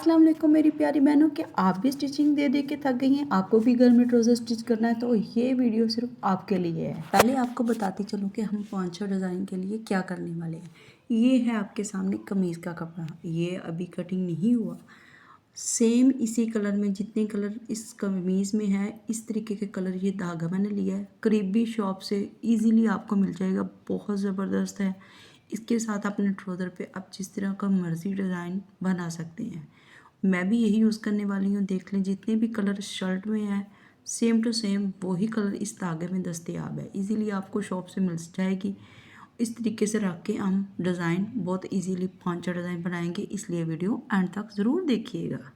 अस्सलाम वालेकुम मेरी प्यारी बहनों, कि आप भी स्टिचिंग दे दे के थक गई हैं, आपको भी घर में ट्राउज़र स्टिच करना है तो ये वीडियो सिर्फ आपके लिए है। पहले आपको बताती चलूँ कि हम पोंचा डिज़ाइन के लिए क्या करने वाले हैं। ये है आपके सामने कमीज़ का कपड़ा, ये अभी कटिंग नहीं हुआ। सेम इसी कलर में जितने कलर इस कमीज़ में है इस तरीके के कलर ये धागा मैंने लिया है, करीबी शॉप से इजीली आपको मिल जाएगा, बहुत ज़बरदस्त है। इसके साथ अपने ट्राउज़र पे आप जिस तरह का मर्ज़ी डिज़ाइन बना सकते हैं। मैं भी यही यूज़ करने वाली हूँ। देख लें जितने भी कलर शर्ट में है सेम टू सेम वही कलर इस धागे में दस्तयाब है, इजीली आपको शॉप से मिल जाएगी। इस तरीके से रख के हम डिज़ाइन बहुत इजीली पोंचा डिज़ाइन बनाएंगे, इसलिए वीडियो एंड तक ज़रूर देखिएगा।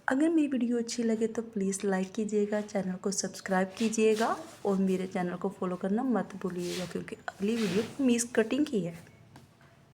अगर मेरी वीडियो अच्छी लगे तो प्लीज़ लाइक कीजिएगा, चैनल को सब्सक्राइब कीजिएगा और मेरे चैनल को फॉलो करना मत भूलिएगा, क्योंकि अगली वीडियो मीस कटिंग की है।